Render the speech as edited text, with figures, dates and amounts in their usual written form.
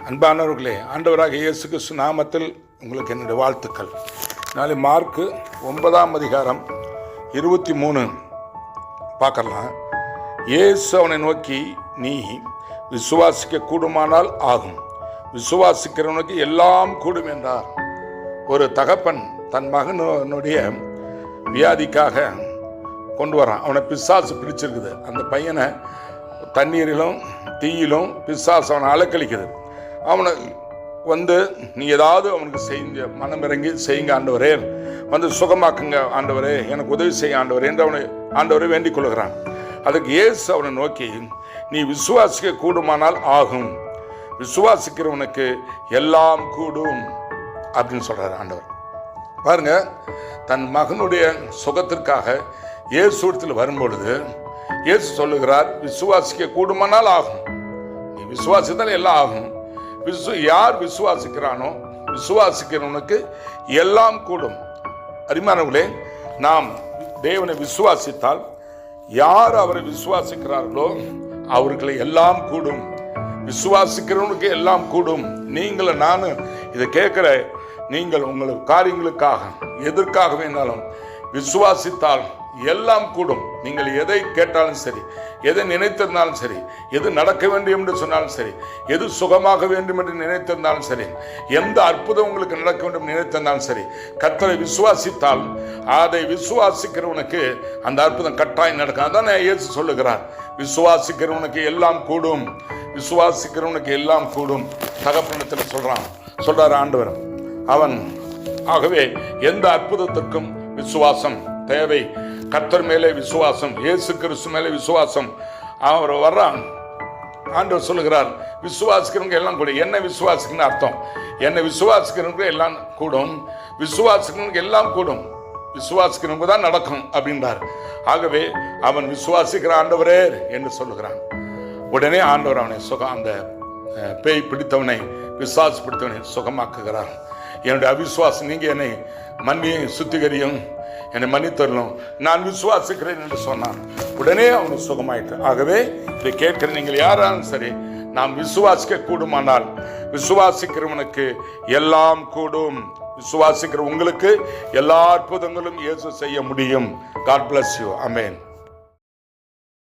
அன்பானவர்களே, ஆண்டவராக இயேசு கிறிஸ்து நாமத்தில் உங்களுக்கு என்னுடைய வாழ்த்துக்கள். நாளை மார்க்கு 9ஆம் அதிகாரம் 23 பார்க்கலாம். இயேசு அவனை நோக்கி, நீ விசுவாசிக்க கூடுமானால் ஆகும், விசுவாசிக்கிறவனுக்கு எல்லாம் கூடும் என்றார். ஒரு தகப்பன் தன் மகனுடைய வியாதிக்காக கொண்டு வரான். அவனை பிசாசு பிடிச்சிருக்குது. அந்த பையனை தண்ணீரிலும் தீயிலும் பிசாசு அவனை அலக்களிக்குது. அவனை நீ ஏதாவது அவனுக்கு செய்ய மனம் இறங்கி செய்யுங்க ஆண்டவரே, சுகமாக்குங்க ஆண்டவரே, எனக்கு உதவி செய்ய ஆண்டவரே என்று ஆண்டவரை வேண்டிக் கொள்கிறான். அதுக்கு இயேசு அவனை நோக்கி, நீ விசுவாசிக்க கூடுமானால் ஆகும், விசுவாசிக்கிறவனுக்கு எல்லாம் கூடும் அப்படின்னு சொல்றாரு ஆண்டவர். பாருங்க, தன் மகனுடைய சுகத்திற்காக இயேசுவிடத்தில் வரும்பொழுது இயேசு சொல்லுகிறார், விசுவாசிக்க கூடுமானால் ஆகும். நீ விசுவாசித்தால் எல்லாம் ஆகும். யார் விசுவாசிக்கிறானோ விசுவாசிக்கிறவனுக்கு எல்லாம் கூடும். அருமையானவர்களே, நாம் தேவனை விசுவாசித்தால் யார் அவரை விசுவாசிக்கிறார்களோ அவர்களை எல்லாம் கூடும். விசுவாசிக்கிறவனுக்கு எல்லாம் கூடும். நீங்களும் நானும் இதை கேட்கிற நீங்கள் உங்கள் காரியங்களுக்காக எதற்காக வேணாலும் விசுவாசித்தால் எல்லாம் கூடும். நீங்கள் எதை கேட்டாலும் சரி, எதை நினைத்திருந்தாலும் சரி, எது நடக்க வேண்டும் என்று சொன்னாலும் சரி, எது சுகமாக வேண்டும் என்று நினைத்திருந்தாலும் சரி, எந்த அற்புதம் உங்களுக்கு நடக்க வேண்டும் நினைத்திருந்தாலும் சரி, கர்த்தரை விசுவாசித்தால் அதை விசுவாசிக்கிறவனுக்கு அந்த அற்புதம் கட்டாயம் நடக்கும். அதான் இயேசு சொல்லுகிறார், விசுவாசிக்கிறவனுக்கு எல்லாம் கூடும், விசுவாசிக்கிறவனுக்கு எல்லாம் கூடும். தகப்பனத்தில் சொல்றார் ஆண்டவர். அவன் ஆகவே எந்த அற்புதத்திற்கும் விசுவாசம் தேவை. கர்த்தர் மேலே விசுவாசம், இயேசு கிறிஸ்து மேலே விசுவாசம். அவர் வர்றான். ஆண்டவர் சொல்லுகிறார், விசுவாசிக்கிறவங்க எல்லாம் கூடும். என்ன விசுவாசிக்கணும் அர்த்தம்? என்ன விசுவாசிக்கிறவங்க எல்லாம் கூடும், விசுவாசிக்கிறவங்க எல்லாம் கூடும், விசுவாசிக்கிறவங்க தான் நடக்கும் அப்படின்றார். ஆகவே அவன் விசுவாசிக்கிற ஆண்டவரே என்று சொல்லுகிறான். உடனே ஆண்டவர் அவனை அந்த பேய் பிடித்தவனை, விசுவாசி பிடித்தவனை சுகமாக்குகிறார். என்னுடைய அவிசுவாசம் நீங்க என்னை மன்னியும் சுத்திகரியும், என்னை மன்னித்தரணும், நான் விசுவாசிக்கிறேன் என்று சொன்னான். உடனே அவனுக்கு சுகமாயிட்டு. ஆகவே இதை கேட்கிற நீங்கள் யாராலும் சரி, நாம் விசுவாசிக்க கூடுமானால் விசுவாசிக்கிறவனுக்கு எல்லாம் கூடும். விசுவாசிக்கிற உங்களுக்கு எல்லா அற்புதங்களும் இயேசு செய்ய முடியும். God bless you. Amen.